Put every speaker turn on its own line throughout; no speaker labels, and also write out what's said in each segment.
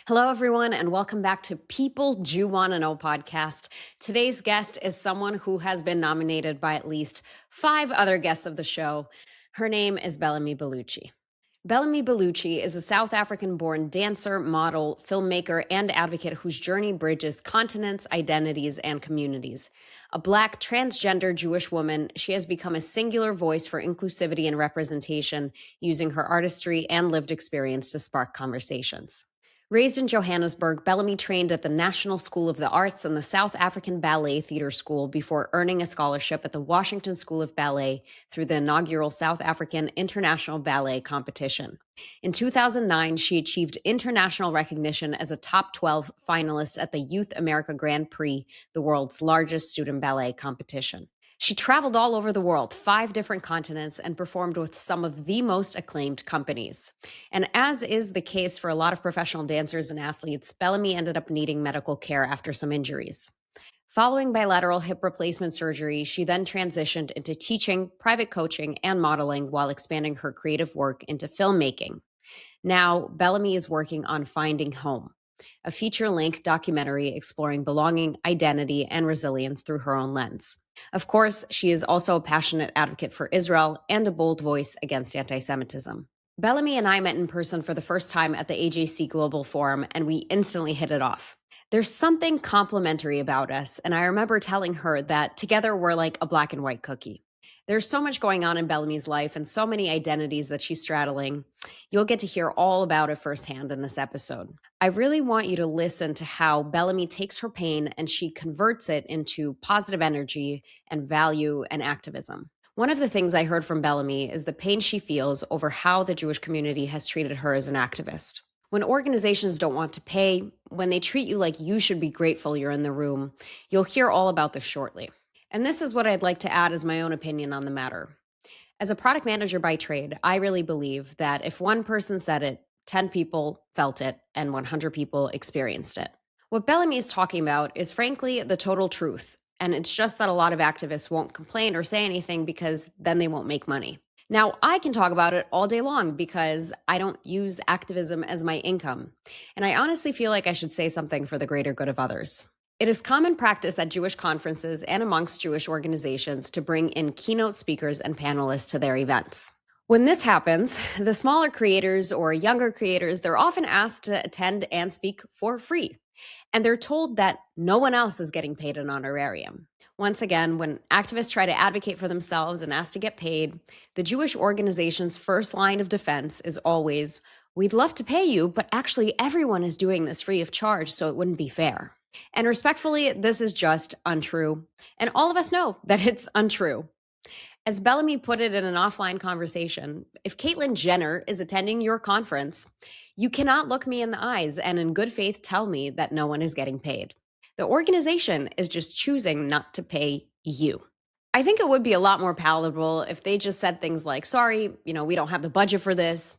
Hello, everyone, and welcome back to People Do Want to Know podcast. Today's guest is someone who has been nominated by at least 5 other guests of the show. Her name is Bellamy Bellucci. Bellamy Bellucci is a South African-born dancer, model, filmmaker, and advocate whose journey bridges continents, identities, and communities. A Black transgender Jewish woman, she has become a singular voice for inclusivity and representation, using her artistry and lived experience to spark conversations. Raised in Johannesburg, Bellamy trained at the National School of the Arts and the South African Ballet Theatre School before earning a scholarship at the Washington School of Ballet through the inaugural South African International Ballet Competition. In 2009, she achieved international recognition as a top 12 finalist at the Youth America Grand Prix, the world's largest student ballet competition. She traveled all over the world, 5 different continents, and performed with some of the most acclaimed companies. And as is the case for a lot of professional dancers and athletes, Bellamy ended up needing medical care after some injuries. Following bilateral hip replacement surgery, she then transitioned into teaching, private coaching, and modeling while expanding her creative work into filmmaking. Now, Bellamy is working on Finding Home, a feature-length documentary exploring belonging, identity, and resilience through her own lens. Of course, she is also a passionate advocate for Israel and a bold voice against anti-Semitism. Bellamy and I met in person for the first time at the AJC Global Forum, and we instantly hit it off. There's something complimentary about us, and I remember telling her that together we're like a black and white cookie. There's so much going on in Bellamy's life and so many identities that she's straddling. You'll get to hear all about it firsthand in this episode. I really want you to listen to how Bellamy takes her pain and she converts it into positive energy and value and activism. One of the things I heard from Bellamy is the pain she feels over how the Jewish community has treated her as an activist. When organizations don't want to pay, when they treat you like you should be grateful you're in the room, you'll hear all about this shortly. And this is what I'd like to add as my own opinion on the matter. As a product manager by trade, I really believe that if one person said it, 10 people felt it, and 100 people experienced it. What Bellamy is talking about is frankly the total truth. And it's just that a lot of activists won't complain or say anything because then they won't make money. Now, I can talk about it all day long because I don't use activism as my income. And I honestly feel like I should say something for the greater good of others. It is common practice at Jewish conferences and amongst Jewish organizations to bring in keynote speakers and panelists to their events. When this happens, the smaller creators or younger creators, they're often asked to attend and speak for free. And they're told that no one else is getting paid an honorarium. Once again, when activists try to advocate for themselves and ask to get paid, the Jewish organization's first line of defense is always, "We'd love to pay you, but actually everyone is doing this free of charge, so it wouldn't be fair." And respectfully, this is just untrue. And all of us know that it's untrue. As Bellamy put it in an offline conversation, if Caitlyn Jenner is attending your conference, you cannot look me in the eyes and in good faith tell me that no one is getting paid. The organization is just choosing not to pay you. I think it would be a lot more palatable if they just said things like, sorry, we don't have the budget for this,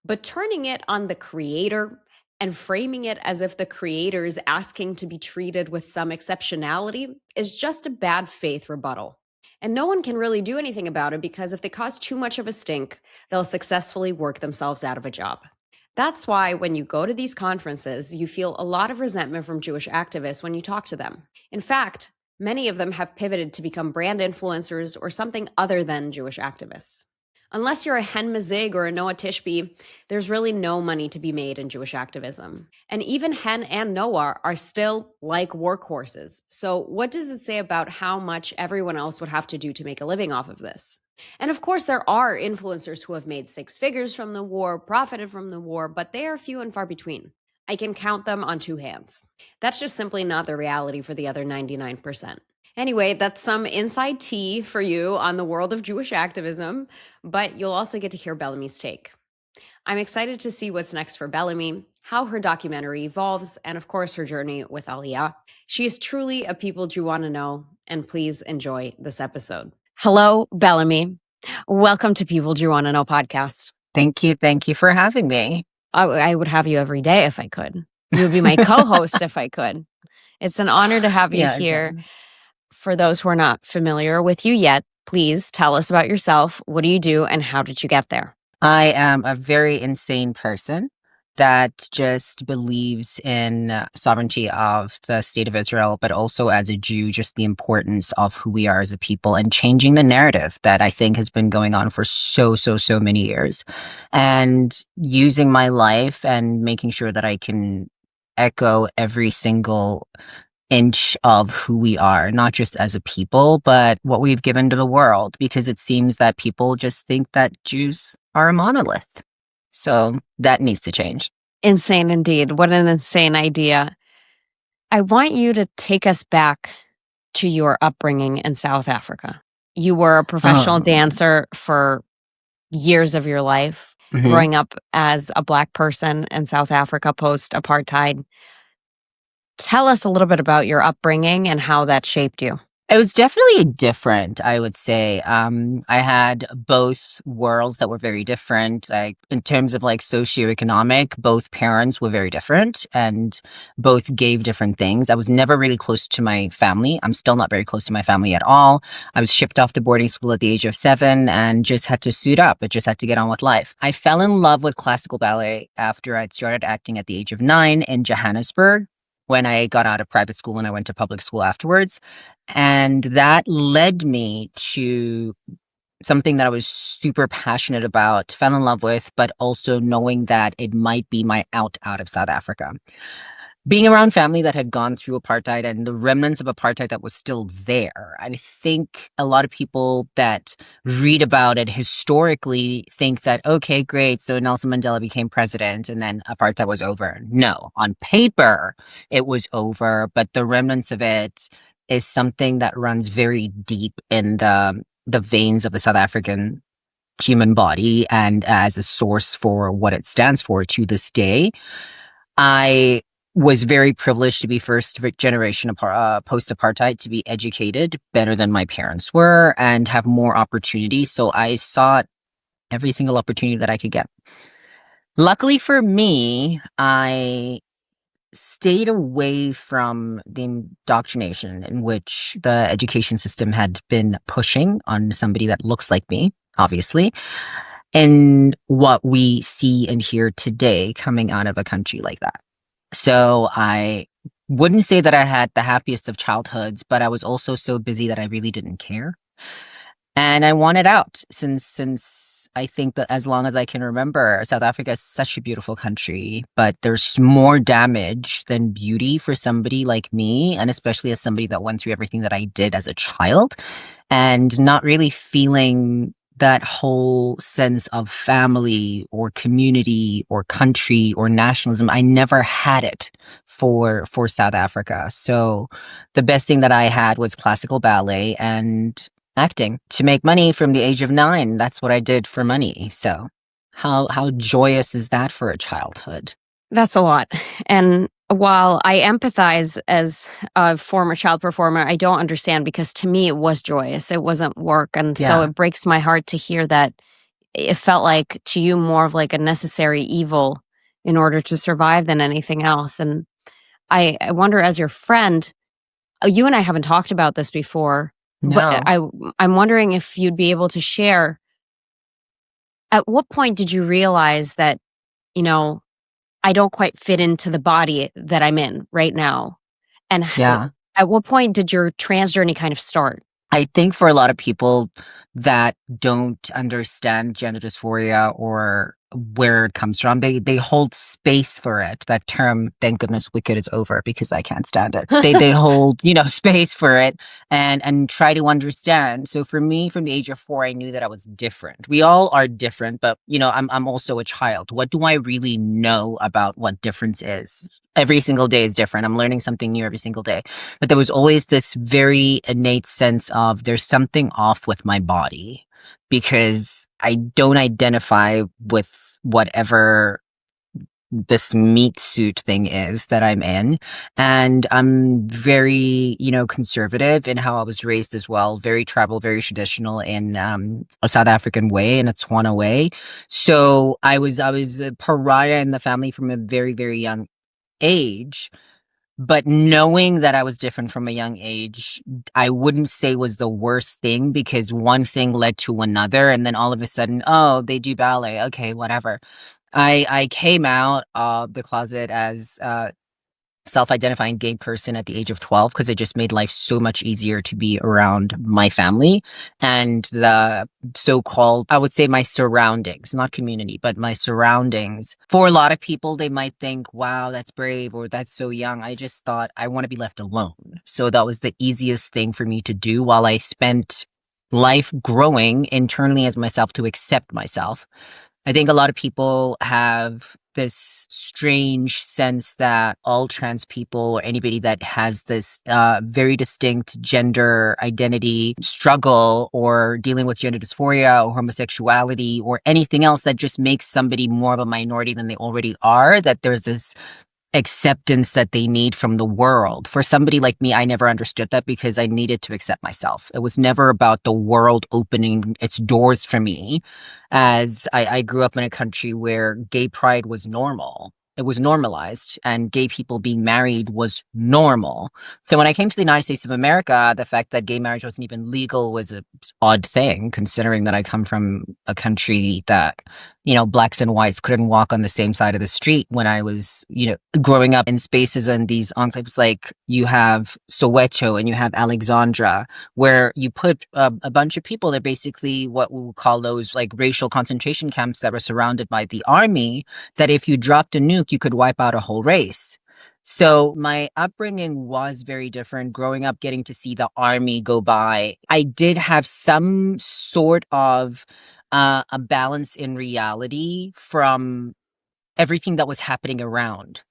but turning it on the creator and framing it as if the creator is asking to be treated with some exceptionality is just a bad faith rebuttal. And no one can really do anything about it because if they cause too much of a stink, they'll successfully work themselves out of a job. That's why when you go to these conferences, you feel a lot of resentment from Jewish activists when you talk to them. In fact, many of them have pivoted to become brand influencers or something other than Jewish activists. Unless you're a Hen Mazig or a Noah Tishby, there's really no money to be made in Jewish activism. And even Hen and Noah are still like workhorses. So what does it say about how much everyone else would have to do to make a living off of this? And of course, there are influencers who have made 6 figures from the war, profited from the war, but they are few and far between. I can count them on 2 hands. That's just simply not the reality for the other 99%. Anyway, that's some inside tea for you on the world of Jewish activism, but you'll also get to hear Bellamy's take. I'm excited to see what's next for Bellamy, how her documentary evolves, and of course, her journey with Aliyah. She is truly a people you want to know, and please enjoy this episode. Hello, Bellamy. Welcome to People Do You Want to Know podcast.
Thank you. Thank you for having me.
I would have you every day if I could. You would be my co-host if I could. It's an honor to have you here.
Again.
For those who are not familiar with you yet, please tell us about yourself. What do you do and how did you get there?
I am a very insane person. that just believes in sovereignty of the state of Israel, but also as a Jew, just the importance of who we are as a people and changing the narrative that I think has been going on for so many years. And using my life and making sure that I can echo every single inch of who we are, not just as a people, but what we've given to the world, because it seems that people just think that Jews are a monolith. So that needs to change.
Insane indeed. What an insane idea. I want you to take us back to your upbringing in South Africa. You were a professional
Oh,
dancer for years of your life,
mhm.
growing up as a Black person in South Africa post apartheid. Tell us a little bit about your upbringing and how that shaped you.
It was definitely different, I would say. I had both worlds that were very different. Like in terms of like socioeconomic, both parents were very different and both gave different things. I was never really close to my family. I'm still not very close to my family at all. I was shipped off to boarding school at the age of 7 and just had to suit up. I just had to get on with life. I fell in love with classical ballet after I'd started acting at the age of 9 in Johannesburg when I got out of private school and I went to public school afterwards. And that led me to something that I was super passionate about, fell in love with, but also knowing that it might be my out of South Africa. Being around family that had gone through apartheid and the remnants of apartheid that was still there, I think a lot of people that read about it historically think that, okay, great, so Nelson Mandela became president and then apartheid was over. No, on paper, it was over, but the remnants of it is something that runs very deep in the veins of the South African human body and as a source for what it stands for to this day. I was very privileged to be first generation post apartheid, to be educated better than my parents were and have more opportunities. So I sought every single opportunity that I could get. Luckily for me, I stayed away from the indoctrination in which the education system had been pushing on somebody that looks like me, obviously, and what we see and hear today coming out of a country like that. So I wouldn't say that I had the happiest of childhoods, but I was also so busy that I really didn't care. And I wanted out since I think that as long as I can remember, South Africa is such a beautiful country, but there's more damage than beauty for somebody like me, and especially as somebody that went through everything that I did as a child and not really feeling that whole sense of family or community or country or nationalism. I never had it for South Africa. So the best thing that I had was classical ballet and acting to make money from the age of 9. That's what I did for money. So how joyous is that for a childhood?
That's a lot. And while I empathize as a former child performer, I don't understand because to me it was joyous. It wasn't work. And so
Yeah.
it breaks my heart to hear that it felt like to you more of like a necessary evil in order to survive than anything else. And I wonder, as your friend, you and I haven't talked about this before, but
No.
I'm wondering if you'd be able to share at what point did you realize that, you know, I don't quite fit into the body that I'm in right now? And
Yeah.
at what point did your trans journey kind of start?
I think for a lot of people that don't understand gender dysphoria or where it comes from, they hold space for it. That term, thank goodness, wicked is over because I can't stand it. They hold, space for it and try to understand. So for me, from the age of 4, I knew that I was different. We all are different, but I'm also a child. What do I really know about what difference is? Every single day is different. I'm learning something new every single day. But there was always this very innate sense of there's something off with my body because I don't identify with whatever this meat suit thing is that I'm in. And I'm very, conservative in how I was raised as well. Very tribal, very traditional in a South African way, in a Tswana way. So I was a pariah in the family from a very, very young age. But knowing that I was different from a young age, I wouldn't say was the worst thing because one thing led to another. And then all of a sudden, oh, they do ballet. Okay, whatever. I came out of the closet as self-identifying gay person at the age of 12 because it just made life so much easier to be around my family and the so-called, I would say, my surroundings, not community, but my surroundings. For a lot of people, they might think, wow, that's brave or that's so young. I just thought I want to be left alone. So that was the easiest thing for me to do while I spent life growing internally as myself to accept myself. I think a lot of people have this strange sense that all trans people or anybody that has this very distinct gender identity struggle or dealing with gender dysphoria or homosexuality or anything else that just makes somebody more of a minority than they already are, that there's this acceptance that they need from the world. For somebody like me, I never understood that because I needed to accept myself. It was never about the world opening its doors for me, as I grew up in a country where gay pride was normal. It was normalized, and gay people being married was normal. So when I came to the United States of America, the fact that gay marriage wasn't even legal was an odd thing, considering that I come from a country that, blacks and whites couldn't walk on the same side of the street when I was, growing up in spaces in these enclaves. Like you have Soweto and you have Alexandra, where you put a bunch of people. They're basically what we would call those like racial concentration camps that were surrounded by the army, that if you dropped a nuke, you could wipe out a whole race. So my upbringing was very different. Growing up, getting to see the army go by, I did have some sort of a balance in reality from everything that was happening around,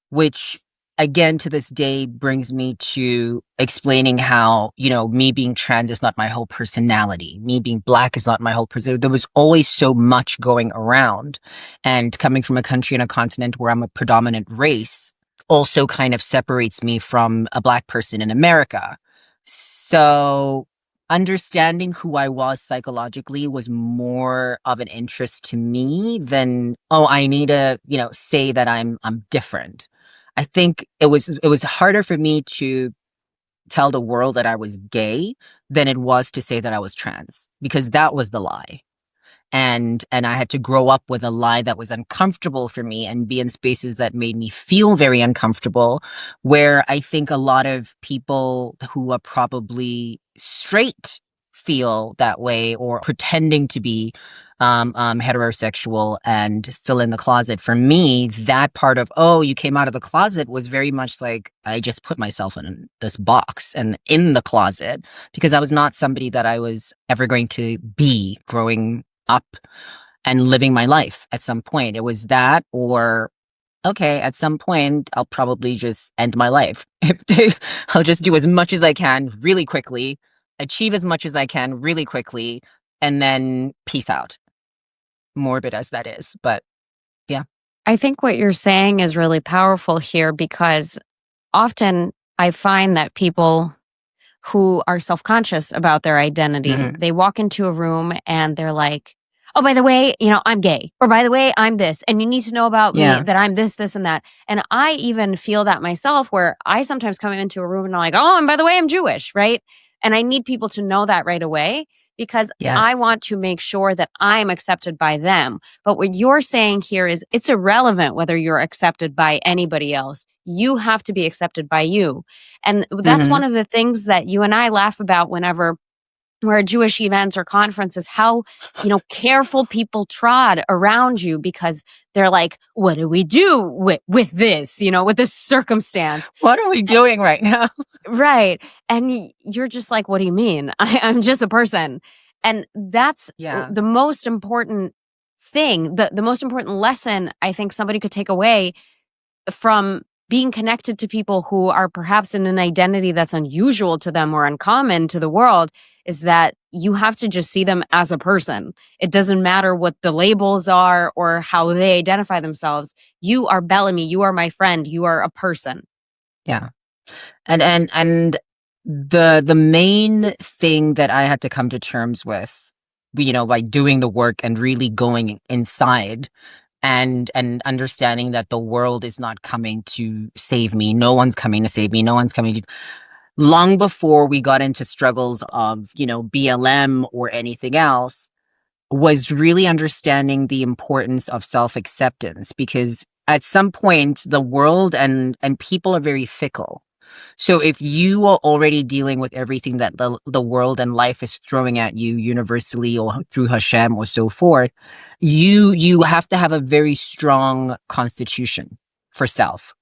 which again to this day brings me to explaining how, me being trans is not my whole personality. Me being black is not my whole person. There was always so much going around. And coming from a country and a continent where I'm a predominant race also kind of separates me from a black person in America. So understanding who I was psychologically was more of an interest to me than, oh, I need to, say that I'm different. I think it was harder for me to tell the world that I was gay than it was to say that I was trans, because that was the lie. And I had to grow up with a lie that was uncomfortable for me and be in spaces that made me feel very uncomfortable, where I think a lot of people who are probably straight feel that way or pretending to be heterosexual and still in the closet. For me, that part of, oh, you came out of the closet was very much like I just put myself in this box and in the closet because I was not somebody that I was ever going to be growing up and living my life at some point. It was that, or okay, at some point, I'll probably just end my life. I'll just do as much as I can really quickly, achieve as much as I can really quickly, and then peace out. Morbid as that is, but yeah.
I think what you're saying is really powerful here because often I find that people who are self-conscious about their identity,
Hmm.
they walk into a room and they're like, oh, by the way, I'm gay. Or by the way, I'm this. And you need to know about me
Yeah.
that I'm this, this, and that. And I even feel that myself where I sometimes come into a room and I'm like, oh, and by the way, I'm Jewish, right? And I need people to know that right away because I
Yes.
want to make sure that I'm accepted by them. But what you're saying here is it's irrelevant whether you're accepted by anybody else. You have to be accepted by you. And that's
Hmm.
one of the things that you and I laugh about whenever we're at Jewish events or conferences, how, careful people trod around you because they're like, what do we do with this, with this circumstance?
What are we doing right now?
Right. And you're just like, what do you mean? I'm just a person. And that's
Yeah.
the most important thing, the most important lesson I think somebody could take away from being connected to people who are perhaps in an identity that's unusual to them or uncommon to the world is that you have to just see them as a person. It doesn't matter what the labels are or how they identify themselves. You are Bellamy. You are my friend. You are a person.
Yeah. And the main thing that I had to come to terms with, by doing the work and really going inside and understanding that the world is not coming to save me. No one's coming to save me. No one's coming to, long before we got into struggles of, BLM or anything else, was really understanding the importance of self-acceptance, because at some point the world and people are very fickle. So if you are already dealing with everything that the world and life is throwing at you universally or through Hashem or so forth, you have to have a very strong constitution for self.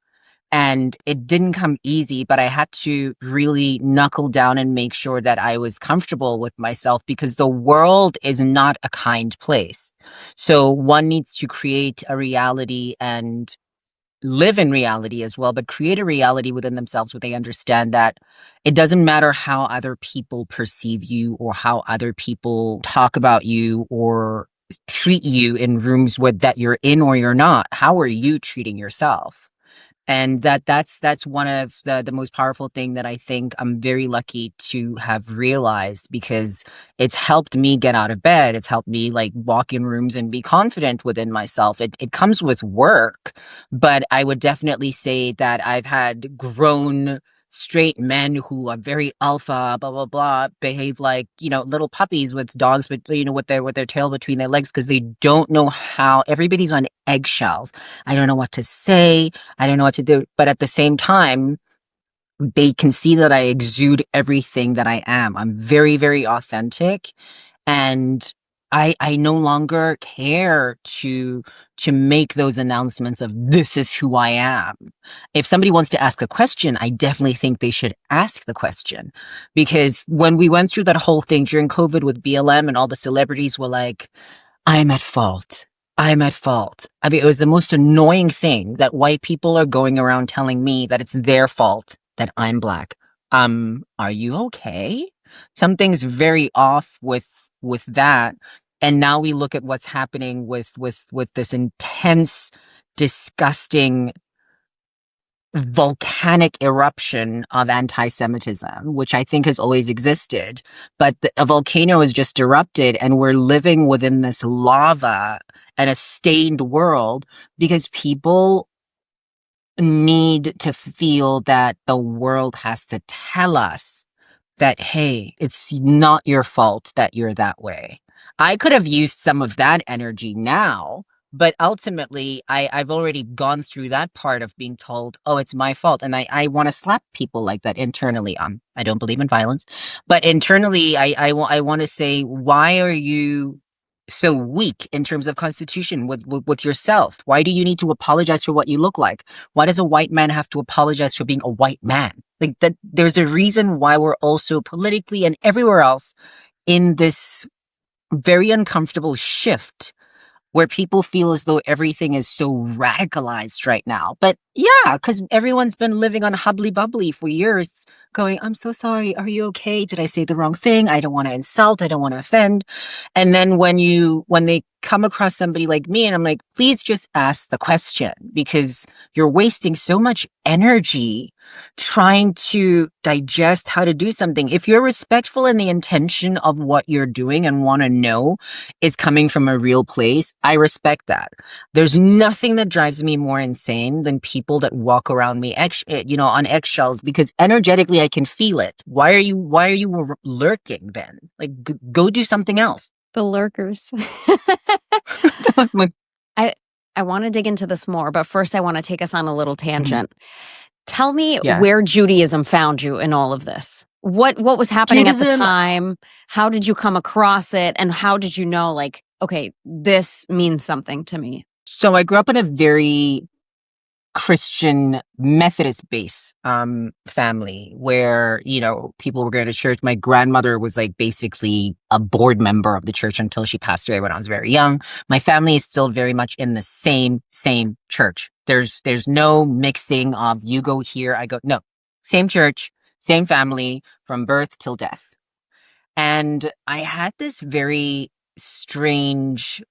And it didn't come easy, but I had to really knuckle down and make sure that I was comfortable with myself, because the world is not a kind place. So one needs to create a reality and live in reality as well, but create a reality within themselves where they understand that it doesn't matter how other people perceive you or how other people talk about you or treat you in rooms with that you're in or you're not. How are you treating yourself? And that's one of the most powerful thing that I think I'm very lucky to have realized, because it's helped me get out of bed. It's helped me like walk in rooms and be confident within myself. It comes with work, but I would definitely say that I've had grown straight men who are very alpha, blah blah blah, behave like, little puppies with dogs, but with their tail between their legs, because they don't know how. Everybody's on eggshells. I don't know what to say. I don't know what to do. But at the same time, they can see that I exude everything that I am. I'm very, very authentic. And I no longer care to make those announcements of this is who I am. If somebody wants to ask a question, I definitely think they should ask the question. Because when we went through that whole thing during COVID with BLM and all the celebrities were like, I'm at fault. I'm at fault. I mean, it was the most annoying thing that white people are going around telling me that it's their fault that I'm black. Are you okay? Something's very off with that. And now we look at what's happening with this intense, disgusting volcanic eruption of anti-Semitism, which I think has always existed. But a volcano has just erupted, and we're living within this lava and a stained world because people need to feel that the world has to tell us that, hey, it's not your fault that you're that way. I could have used some of that energy now, but ultimately I've already gone through that part of being told, oh, it's my fault. And I want to slap people like that internally. I don't believe in violence, but internally I want to say, why are you so weak in terms of constitution with yourself? Why do you need to apologize for what you look like? Why does a white man have to apologize for being a white man? Like that, there's a reason why we're also politically and everywhere else in this very uncomfortable shift where people feel as though everything is so radicalized right now. But yeah, because everyone's been living on hubbly bubbly for years, going, I'm so sorry. Are you okay? Did I say the wrong thing? I don't want to insult. I don't want to offend. And then when they come across somebody like me, and I'm like, please just ask the question, because you're wasting so much energy trying to digest how to do something. If you're respectful in the intention of what you're doing and want to know is coming from a real place, I respect that. There's nothing that drives me more insane than people that walk around me, on eggshells, because energetically I can feel it. Why are you lurking then? Like, go do something else.
The lurkers. I want to dig into this more, but first I want to take us on a little tangent. Tell me where Judaism found you in all of this. What was happening at the time? How did you come across it? And how did you know, like, okay, this means something to me?
So I grew up in a very Christian Methodist based family where, people were going to church. My grandmother was like basically a board member of the church until she passed away when I was very young. My family is still very much in the same church. There's no mixing of you go here, I go. No, same church, same family from birth till death. And I had this very strange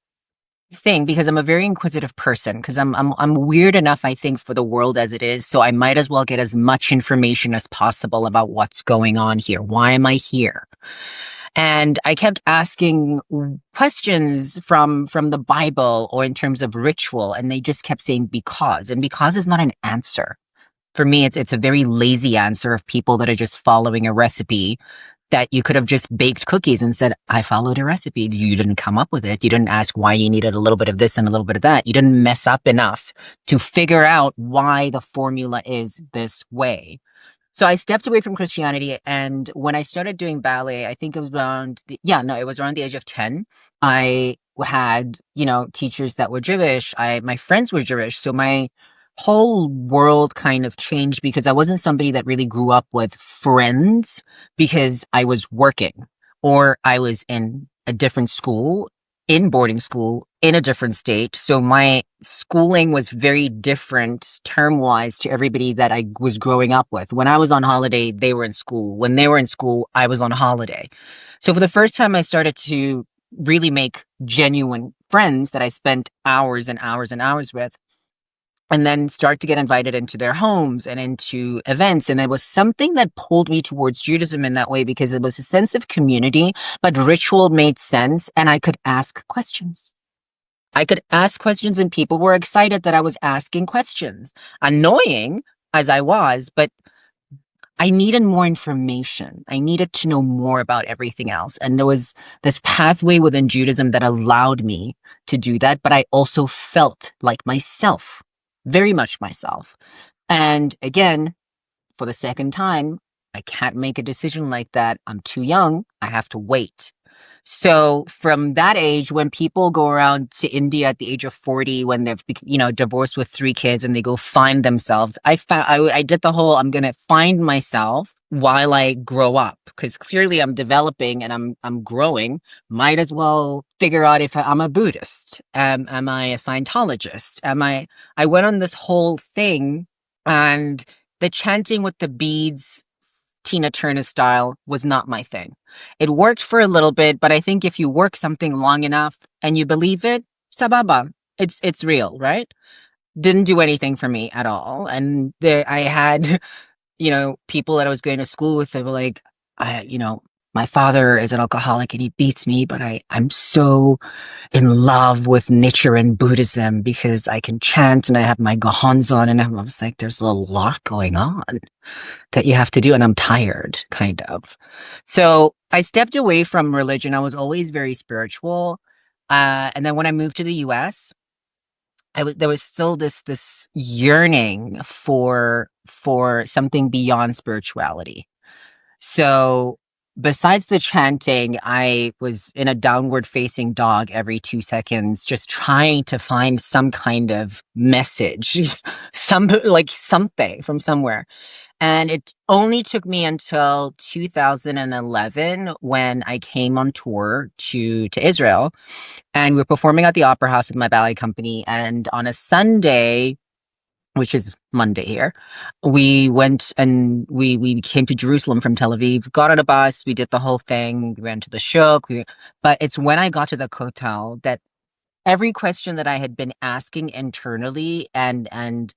thing because I'm a very inquisitive person, because I'm weird enough, I think, for the world as it is. So I might as well get as much information as possible about what's going on here. Why am I here? And I kept asking questions from the Bible or in terms of ritual, and they just kept saying because. And because is not an answer. For me, it's a very lazy answer of people that are just following a recipe that you could have just baked cookies and said, I followed a recipe. You didn't come up with it. You didn't ask why you needed a little bit of this and a little bit of that. You didn't mess up enough to figure out why the formula is this way. So I stepped away from Christianity, and when I started doing ballet, I think it was it was around the age of 10. I had, teachers that were Jewish. My friends were Jewish, so my whole world kind of changed because I wasn't somebody that really grew up with friends because I was working or I was in a different school, in boarding school, in a different state. So my schooling was very different term wise to everybody that I was growing up with. When I was on holiday, they were in school. When they were in school, I was on holiday. So for the first time, I started to really make genuine friends that I spent hours and hours and hours with, and then start to get invited into their homes and into events. And it was something that pulled me towards Judaism in that way because it was a sense of community, but ritual made sense and I could ask questions. I could ask questions and people were excited that I was asking questions. Annoying as I was, but I needed more information. I needed to know more about everything else. And there was this pathway within Judaism that allowed me to do that. But I also felt like myself, very much myself. And again, for the second time, I can't make a decision like that. I'm too young. I have to wait. So from that age, when people go around to India at the age of 40, when they've, divorced with 3 kids and they go find themselves, I did the whole, I'm going to find myself while I grow up, because clearly I'm developing and I'm growing. Might as well figure out if I'm a Buddhist. Am I a Scientologist? I went on this whole thing, and the chanting with the beads, Tina Turner style, was not my thing. It worked for a little bit, but I think if you work something long enough and you believe it, sababa, it's real, right? Didn't do anything for me at all. And I had, people that I was going to school with, they were like, my father is an alcoholic and he beats me, but I'm so in love with Nichiren Buddhism because I can chant and I have my gahons on, and I was like, there's a lot going on that you have to do, and I'm tired, kind of. So I stepped away from religion. I was always very spiritual. And then when I moved to the US, there was still this yearning for something beyond spirituality. So besides the chanting, I was in a downward facing dog every 2 seconds, just trying to find some kind of message, something from somewhere. And it only took me until 2011 when I came on tour to Israel, and we were performing at the Opera House with my ballet company. And on a Sunday, which is Monday here, we went and we came to Jerusalem from Tel Aviv, got on a bus, we did the whole thing, we ran to the shuk. But it's when I got to the hotel that every question that I had been asking internally and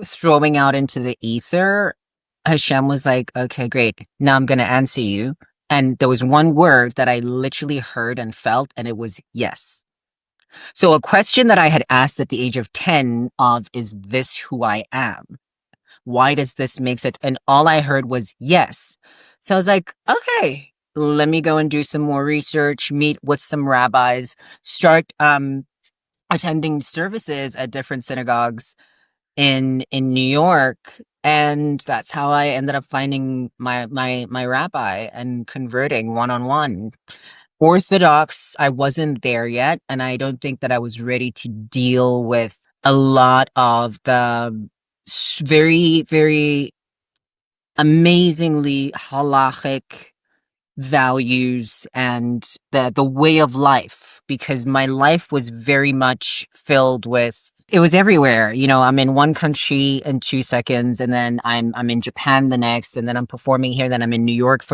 throwing out into the ether, Hashem was like, okay, great. Now I'm going to answer you. And there was one word that I literally heard and felt, and it was yes. So a question that I had asked at the age of 10 of, is this who I am? Why does this make sense? And all I heard was yes. So I was like, okay, let me go and do some more research, meet with some rabbis, start attending services at different synagogues in New York. And that's how I ended up finding my rabbi and converting one-on-one. Orthodox, I wasn't there yet, and I don't think that I was ready to deal with a lot of the very, very amazingly halachic values and the way of life, because my life was very much filled with, it was everywhere. I'm in one country in 2 seconds, and then I'm in Japan the next, and then I'm performing here, then I'm in New York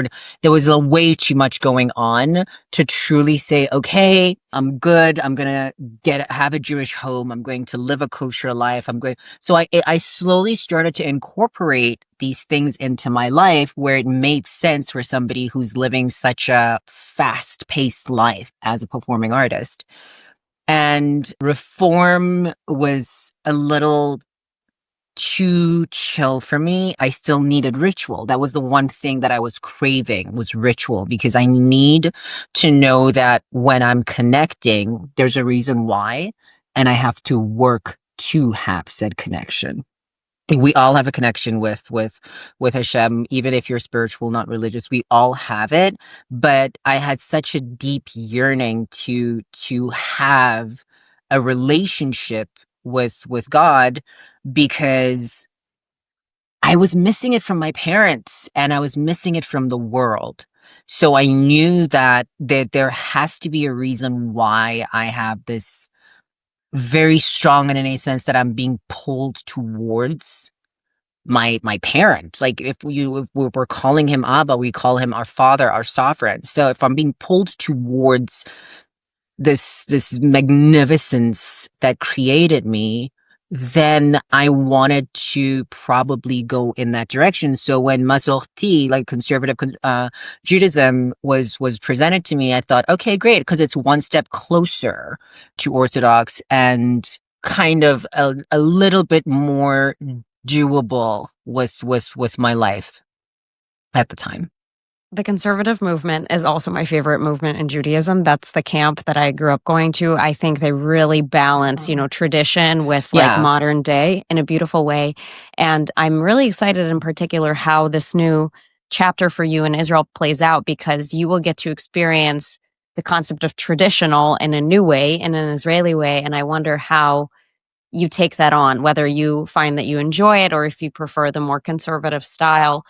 there was a way too much going on to truly say, okay, I'm good. I'm going to have a Jewish home. I'm going to live a kosher life. So I slowly started to incorporate these things into my life where it made sense for somebody who's living such a fast-paced life as a performing artist. And reform was a little too chill for me. I still needed ritual. That was the one thing that I was craving, was ritual, because I need to know that when I'm connecting, there's a reason why, and I have to work to have said connection. We all have a connection with Hashem, even if you're spiritual, not religious. We all have it, but I had such a deep yearning to have a relationship with God, because I was missing it from my parents and I was missing it from the world. So I knew that there has to be a reason why I have this very strong and innate sense that I'm being pulled towards my parent. Like, if we're calling him Abba, we call him our father, our sovereign. So if I'm being pulled towards this magnificence that created me, then I wanted to probably go in that direction. So when Masorti, like conservative Judaism, was presented to me, I thought, okay, great, because it's one step closer to Orthodox and kind of a little bit more doable with my life at the time.
The conservative movement is also my favorite movement in Judaism. That's the camp that I grew up going to. I think they really balance, tradition with like
Yeah.
modern day in a beautiful way. And I'm really excited in particular how this new chapter for you in Israel plays out, because you will get to experience the concept of traditional in a new way, in an Israeli way. And I wonder how you take that on, whether you find that you enjoy it or if you prefer the more conservative style.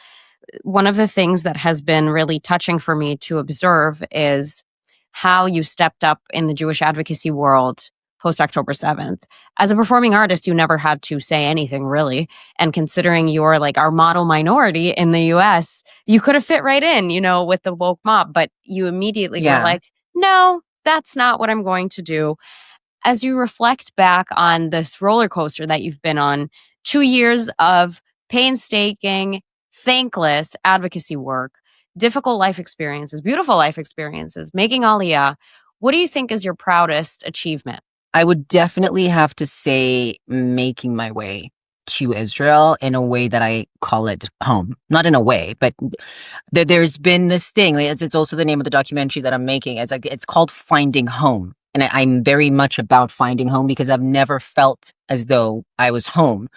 One of the things that has been really touching for me to observe is how you stepped up in the Jewish advocacy world post October 7th. As a performing artist, you never had to say anything really. And considering you're like our model minority in the US, you could have fit right in, with the woke mob, but you immediately were
Yeah.
like, no, that's not what I'm going to do. As you reflect back on this roller coaster that you've been on, 2 years of painstaking, thankless advocacy work, difficult life experiences, beautiful life experiences, making Aliyah, what do you think is your proudest achievement?
I would definitely have to say making my way to Israel in a way that I call it home. Not in a way, but there's been this thing. It's also the name of the documentary that I'm making. It's called Finding Home. And I'm very much about finding home because I've never felt as though I was home.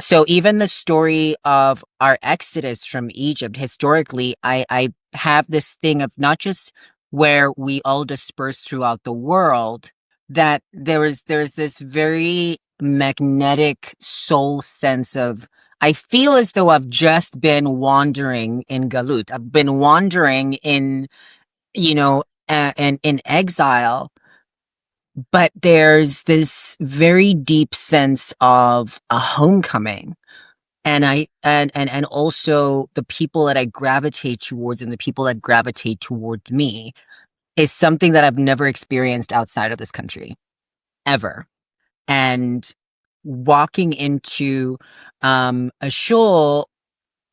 So even the story of our exodus from Egypt, historically, I have this thing of not just where we all disperse throughout the world, that there's this very magnetic soul sense of, I feel as though I've just been wandering in Galut. I've been wandering in, in exile, but there's this very deep sense of a homecoming. And also the people that I gravitate towards and the people that gravitate toward me is something that I've never experienced outside of this country, ever. And walking into a shul,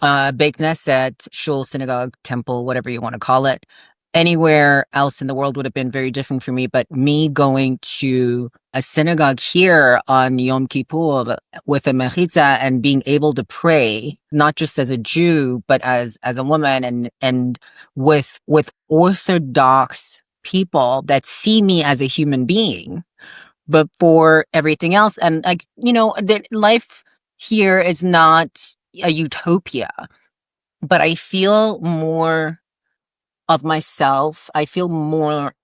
Beit Knesset, shul, synagogue, temple, whatever you want to call it, anywhere else in the world would have been very different for me. But me going to a synagogue here on Yom Kippur with a mechitza and being able to pray, not just as a Jew, but as a woman, and with Orthodox people that see me as a human being, but for everything else. And life here is not a utopia, but I feel more of myself. I feel more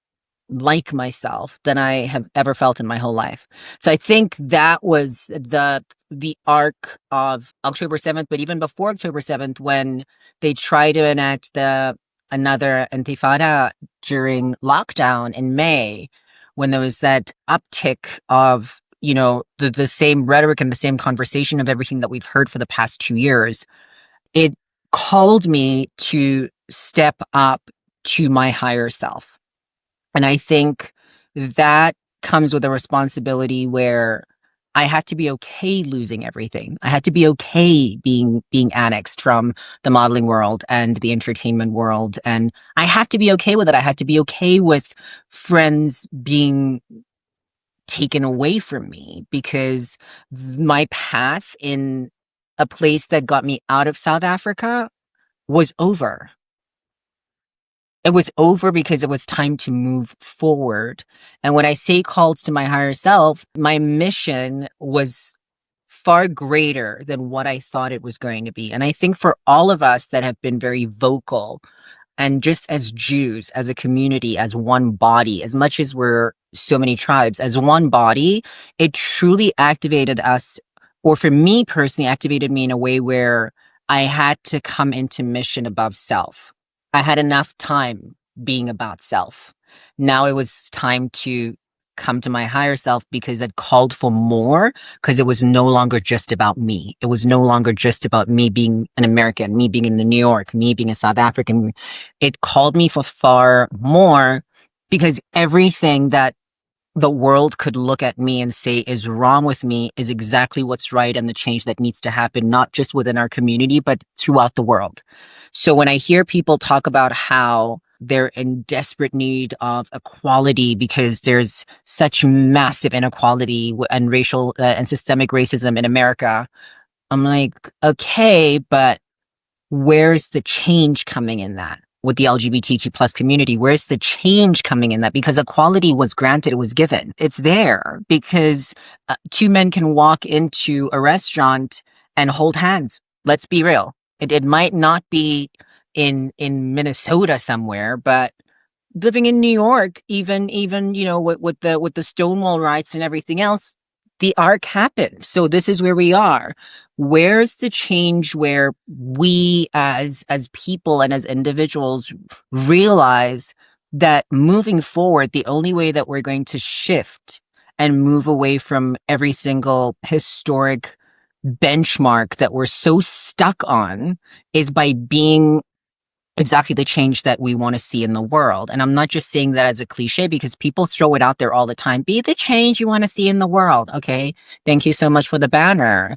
like myself than I have ever felt in my whole life. So I think that was the arc of October 7th, but even before October 7th, when they tried to enact another intifada during lockdown in May, when there was that uptick of, the same rhetoric and the same conversation of everything that we've heard for the past 2 years, it called me to step up to my higher self. And I think that comes with a responsibility where I had to be okay losing everything. I had to be okay being annexed from the modeling world and the entertainment world. And I had to be okay with it. I had to be okay with friends being taken away from me because my path in a place that got me out of South Africa was over. It was over because it was time to move forward. And when I say called to my higher self, my mission was far greater than what I thought it was going to be. And I think for all of us that have been very vocal, and just as Jews, as a community, as one body, as much as we're so many tribes, as one body, it truly activated us, or for me personally, activated me in a way where I had to come into mission above self. I had enough time being about self. Now it was time to come to my higher self because it called for more, because it was no longer just about me. It was no longer just about me being an American, me being in New York, me being a South African. It called me for far more because everything that the world could look at me and say is wrong with me is exactly what's right and the change that needs to happen, not just within our community, but throughout the world. So when I hear people talk about how they're in desperate need of equality because there's such massive inequality and racial and systemic racism in America, I'm like, okay, but where's the change coming in that with the LGBTQ plus community? Where's the change coming in that? Because equality was granted, it was given. It's there because two men can walk into a restaurant and hold hands. Let's be real. It might not be in Minnesota somewhere, but living in New York, even with the Stonewall riots and everything else, the arc happened. So this is where we are. Where's the change where we as people and as individuals realize that moving forward, the only way that we're going to shift and move away from every single historic benchmark that we're so stuck on is by being exactly the change that we want to see in the world. And I'm not just saying that as a cliche because people throw it out there all the time. Be the change you want to see in the world. Okay. Thank you so much for the banner.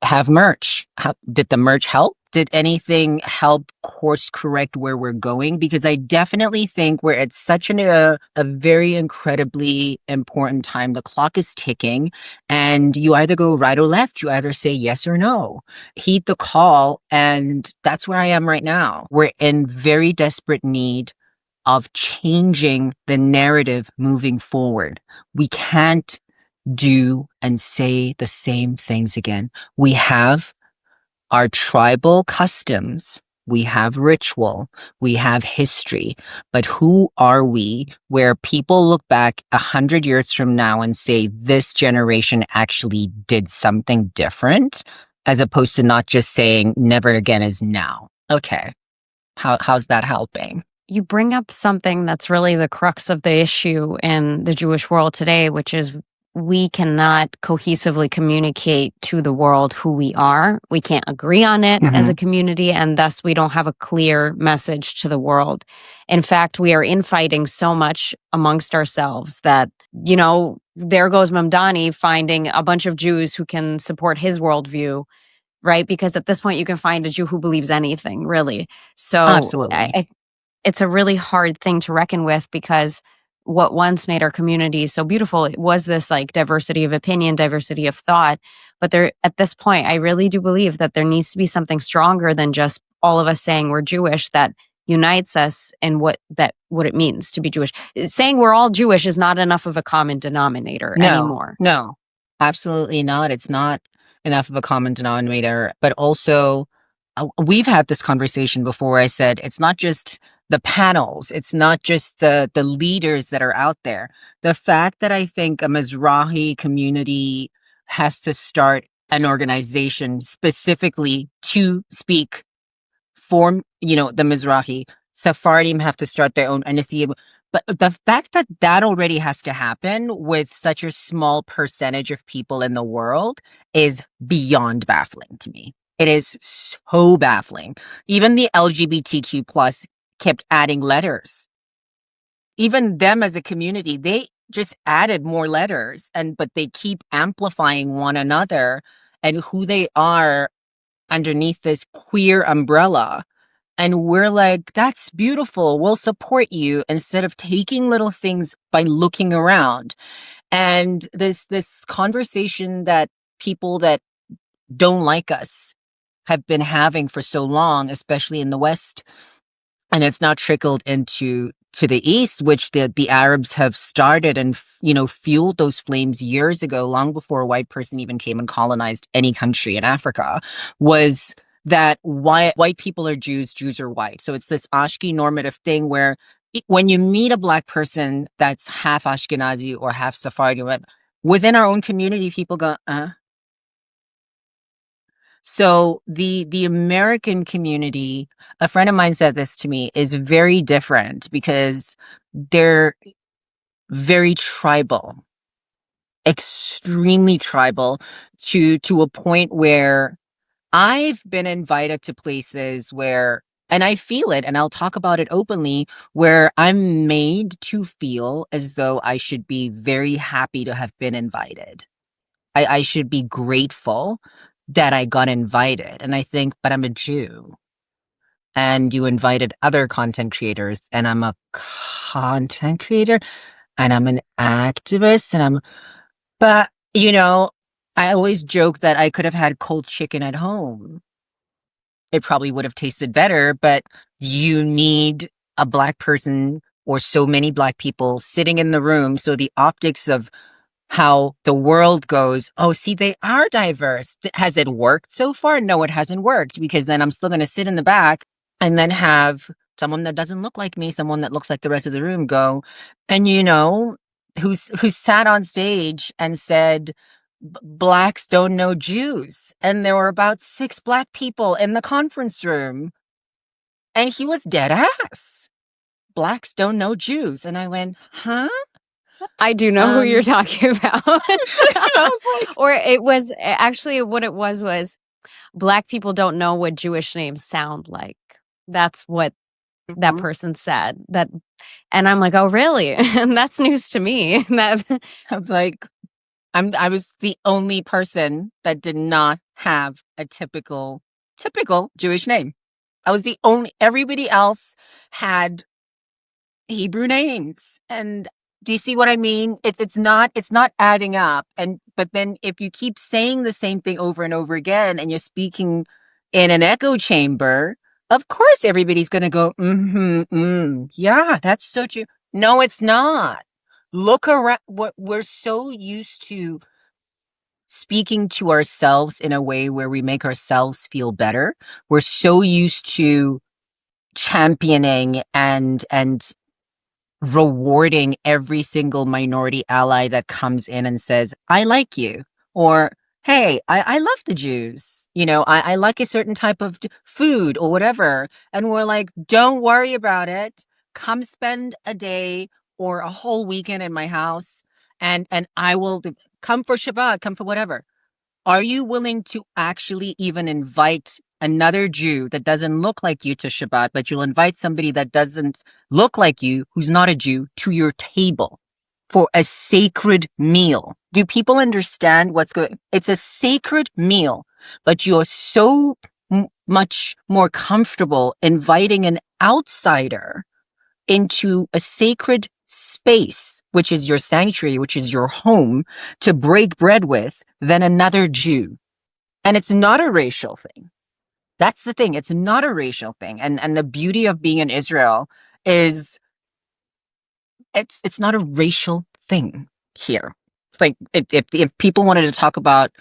Have merch. Did the merch help? Did anything help course correct where we're going? Because I definitely think we're at such a very incredibly important time. The clock is ticking and you either go right or left. You either say yes or no. Heed the call. And that's where I am right now. We're in very desperate need of changing the narrative moving forward. We can't do and say the same things again. We have our tribal customs, we have ritual, we have history, but who are we where people look back 100 years from now and say this generation actually did something different, as opposed to not just saying never again is now. Okay. How's that helping?
You bring up something that's really the crux of the issue in the Jewish world today, which is we cannot cohesively communicate to the world who we are. We can't agree on it as a community, and thus we don't have a clear message to the world. In fact, we are infighting so much amongst ourselves that, there goes Mamdani finding a bunch of Jews who can support his worldview, right? Because at this point, you can find a Jew who believes anything, really. So
Absolutely.
it's a really hard thing to reckon with because what once made our community so beautiful was this like diversity of opinion, diversity of thought. But there, at this point, I really do believe that there needs to be something stronger than just all of us saying we're Jewish that unites us in what it means to be Jewish. Saying we're all Jewish is not enough of a common denominator anymore.
No, absolutely not. It's not enough of a common denominator, but also we've had this conversation before. I said, it's not just the panels. It's not just the leaders that are out there. The fact that I think a Mizrahi community has to start an organization specifically to speak for, the Mizrahi. Sephardim have to start their own entity. But the fact that that already has to happen with such a small percentage of people in the world is beyond baffling to me. It is so baffling. Even the LGBTQ plus kept adding letters. Even them as a community, they just added more letters, but they keep amplifying one another and who they are underneath this queer umbrella. And we're like, that's beautiful. We'll support you instead of taking little things by looking around. And this conversation that people that don't like us have been having for so long, especially in the West, and it's now trickled into to the East, which the Arabs have started and fueled those flames years ago, long before a white person even came and colonized any country in Africa, was that white people are Jews, Jews are white. So it's this Ashki normative thing where when you meet a black person that's half Ashkenazi or half Sephardi, within our own community, people go, So the American community, a friend of mine said this to me, is very different because they're very tribal, extremely tribal to a point where I've been invited to places where, and I feel it, and I'll talk about it openly, where I'm made to feel as though I should be very happy to have been invited. I should be grateful that I got invited. And I think, but I'm a Jew. And you invited other content creators, and I'm a content creator, and I'm an activist, and but, I always joke that I could have had cold chicken at home. It probably would have tasted better, but you need a black person or so many black people sitting in the room. So the optics of how the world goes, oh, see, they are diverse. Has it worked so far? No, it hasn't worked, because then I'm still going to sit in the back and then have someone that doesn't look like me, someone that looks like the rest of the room go, and who's sat on stage and said, blacks don't know Jews. And there were about 6 black people in the conference room. And he was dead ass. Blacks don't know Jews. And I went, huh?
I do know who you're talking about.
I was like,
or it was actually what it was black people don't know what Jewish names sound like. That's what that person said. And I'm like, oh, really? And that's news to me.
I was like, I was the only person that did not have a typical Jewish name. I was the only, everybody else had Hebrew names. And do you see what I mean? It's not adding up. But then if you keep saying the same thing over and over again, and you're speaking in an echo chamber, of course everybody's gonna go, yeah, that's so true. No, it's not. Look around. What we're so used to speaking to ourselves in a way where we make ourselves feel better. We're so used to championing and rewarding every single minority ally that comes in and says, I like you. Or, hey, I love the Jews. I like a certain type of food or whatever. And we're like, don't worry about it. Come spend a day or a whole weekend in my house, and I will come for Shabbat, come for whatever. Are you willing to actually even invite another Jew that doesn't look like you to Shabbat, but you'll invite somebody that doesn't look like you, who's not a Jew, to your table for a sacred meal? Do people understand what's going? It's a sacred meal, but you're so much more comfortable inviting an outsider into a sacred space, which is your sanctuary, which is your home, to break bread with, than another Jew. And it's not a racial thing. That's the thing. It's not a racial thing. And the beauty of being in Israel is it's not a racial thing here. Like if people wanted to talk about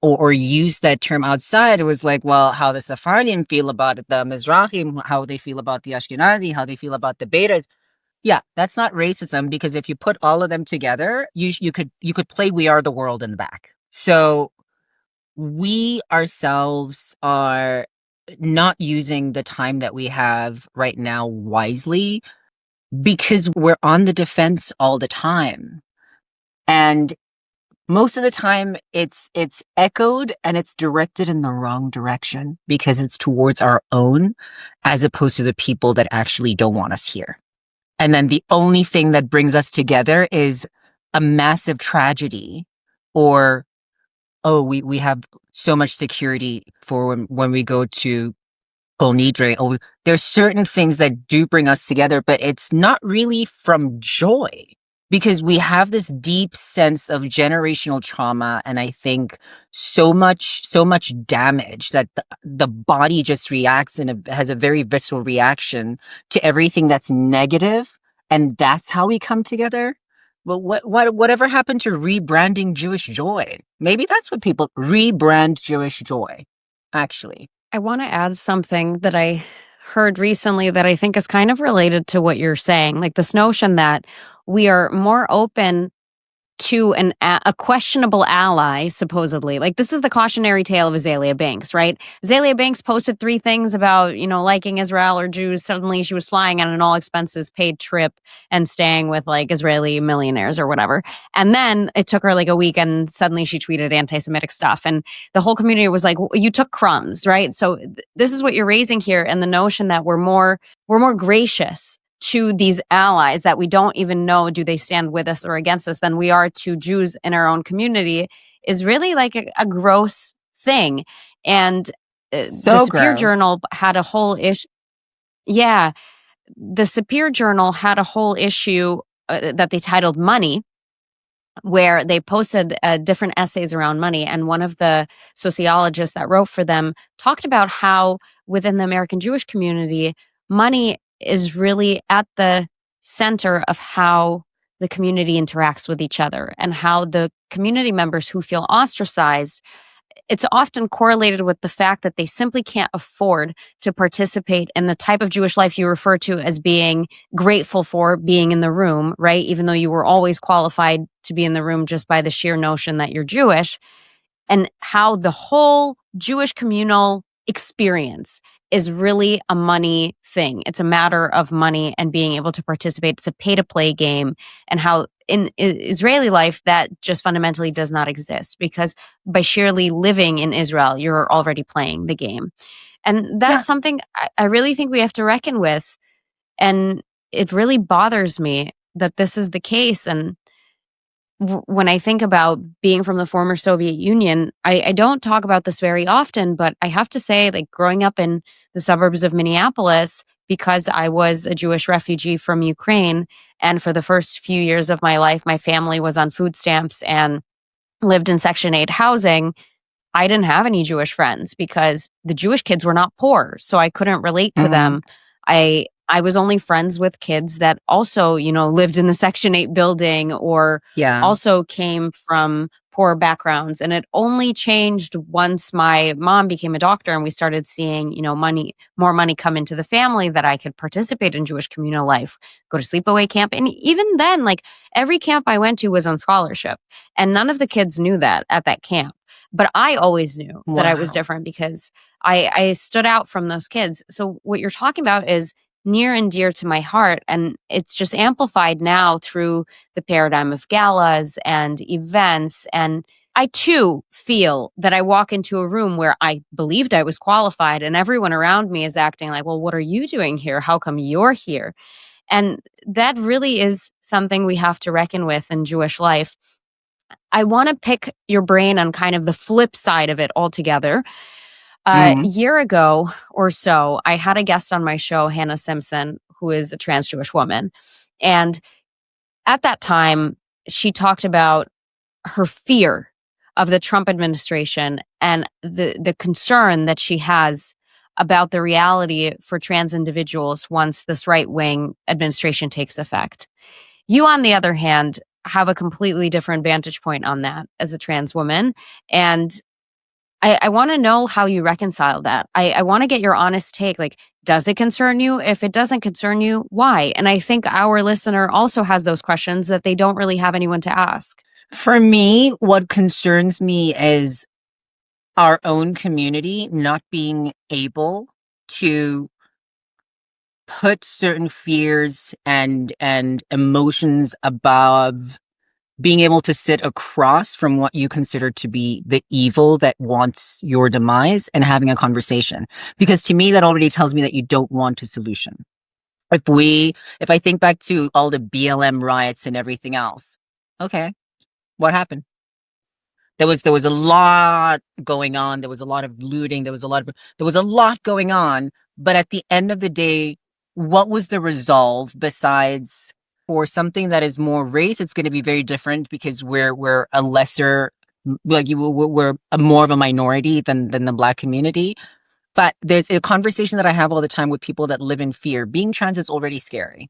or use that term outside, it was like, well, how the Sephardim feel about it, the Mizrahim, how they feel about the Ashkenazi, how they feel about the Betas. Yeah, that's not racism, because if you put all of them together, you could play We Are the World in the back. So we ourselves are not using the time that we have right now wisely, because we're on the defense all the time. And most of the time it's echoed and it's directed in the wrong direction, because it's towards our own, as opposed to the people that actually don't want us here. And then the only thing that brings us together is a massive tragedy, or, oh, we have so much security for when we go to Kol Nidre. Oh, there's certain things that do bring us together, but it's not really from joy. because we have this deep sense of generational trauma, and I think so much damage that the body just reacts and has a very visceral reaction to everything that's negative, and that's how we come together. Well, whatever happened to rebranding Jewish joy? Maybe that's what people rebrand Jewish joy, actually.
I want to add something that I heard recently that I think is kind of related to what you're saying. Like this notion that we are more open to a questionable ally, supposedly. Like this is the cautionary tale of Azalea Banks, right? Azalea Banks posted 3 things about, liking Israel or Jews. Suddenly she was flying on an all expenses paid trip and staying with like Israeli millionaires or whatever. And then it took her like a week and suddenly she tweeted anti-Semitic stuff. And the whole community was like, you took crumbs, right? So this is what you're raising here. And the notion that we're more gracious to these allies that we don't even know, do they stand with us or against us, than we are to Jews in our own community is really like a gross thing. And the
So
Sapir
gross.
Journal had a whole issue. Yeah, the Sapir Journal had a whole issue that they titled Money, where they posted different essays around money. And one of the sociologists that wrote for them talked about how within the American Jewish community, money is really at the center of how the community interacts with each other, and how the community members who feel ostracized, it's often correlated with the fact that they simply can't afford to participate in the type of Jewish life you refer to as being grateful for being in the room, right? Even though you were always qualified to be in the room just by the sheer notion that you're Jewish, and how the whole Jewish communal experience is really a money thing. It's a matter of money and being able to participate. It's a pay to play game, and how in Israeli life that just fundamentally does not exist, because by sheerly living in Israel, you're already playing the game. And
Yeah.
that's something I really think we have to reckon with. And it really bothers me that this is the case. And when I think about being from the former Soviet Union, I don't talk about this very often, but I have to say, like growing up in the suburbs of Minneapolis, because I was a Jewish refugee from Ukraine, and for the first few years of my life, my family was on food stamps and lived in Section 8 housing. I didn't have any Jewish friends because the Jewish kids were not poor, so I couldn't relate to
Mhm.
them. I was only friends with kids that also, lived in the Section 8 building or
Yeah.
also came from poor backgrounds. And it only changed once my mom became a doctor and we started seeing, more money come into the family, that I could participate in Jewish communal life, go to sleepaway camp. And even then, like every camp I went to was on scholarship. And none of the kids knew that at that camp. But I always knew that I was
Wow.
different because I stood out from those kids. So what you're talking about is near and dear to my heart. And it's just amplified now through the paradigm of galas and events. And I too feel that I walk into a room where I believed I was qualified and everyone around me is acting like, well, what are you doing here? How come you're here? And that really is something we have to reckon with in Jewish life. I want to pick your brain on kind of the flip side of it altogether. A
Mhm.
year ago or so, I had a guest on my show, Hannah Simpson, who is a trans Jewish woman. And at that time, she talked about her fear of the Trump administration and the concern that she has about the reality for trans individuals once this right wing administration takes effect. You, on the other hand, have a completely different vantage point on that as a trans woman. And I want to know how you reconcile that. I want to get your honest take. Like, does it concern you? If it doesn't concern you, why? And I think our listener also has those questions that they don't really have anyone to ask.
For me, what concerns me is our own community not being able to put certain fears and emotions above being able to sit across from what you consider to be the evil that wants your demise and having a conversation. Because to me, that already tells me that you don't want a solution. If I think back to all the BLM riots and everything else, okay, what happened? There was a lot going on. There was a lot of looting. There was a lot going on. But at the end of the day, what was the resolve besides For something that is more race, it's going to be very different because we're a lesser, like we're a more of a minority than the Black community. But there's a conversation that I have all the time with people that live in fear. Being trans is already scary.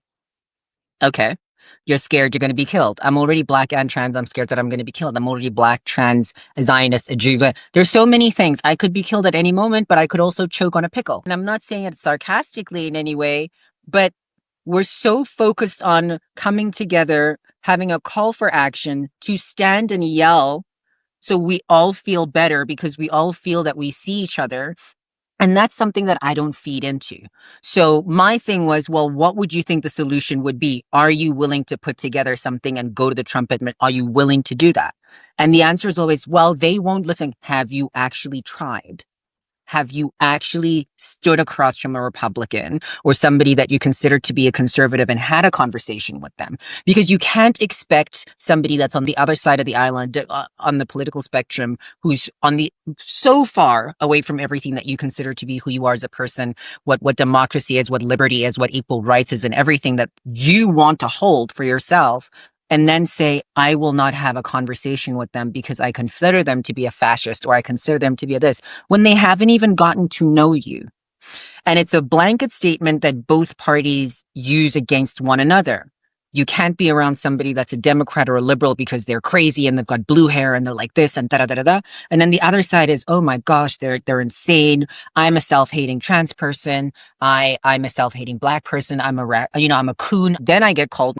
Okay. You're scared you're going to be killed. I'm already Black and trans. I'm scared that I'm going to be killed. I'm already Black, trans, a Zionist, a Jew. There's so many things. I could be killed at any moment, but I could also choke on a pickle. And I'm not saying it sarcastically in any way, but we're so focused on coming together, having a call for action to stand and yell so we all feel better because we all feel that we see each other. And that's something that I don't feed into. So my thing was, well, what would you think the solution would be? Are you willing to put together something and go to the trumpet? Are you willing to do that? And the answer is always, well, they won't listen. Have you actually tried? Have you actually stood across from a Republican or somebody that you consider to be a conservative and had a conversation with them? Because you can't expect somebody that's on the other side of the island, on the political spectrum, who's on the so far away from everything that you consider to be who you are as a person, what democracy is, what liberty is, what equal rights is, and everything that you want to hold for yourself. And then say, I will not have a conversation with them because I consider them to be a fascist or I consider them to be a this, when they haven't even gotten to know you. And it's a blanket statement that both parties use against one another. You can't be around somebody that's a Democrat or a liberal because they're crazy and they've got blue hair and they're like this and da da da da da. And then the other side is, oh my gosh, they're insane. I'm a self-hating trans person. I'm a self-hating Black person. I'm a coon. Then I get called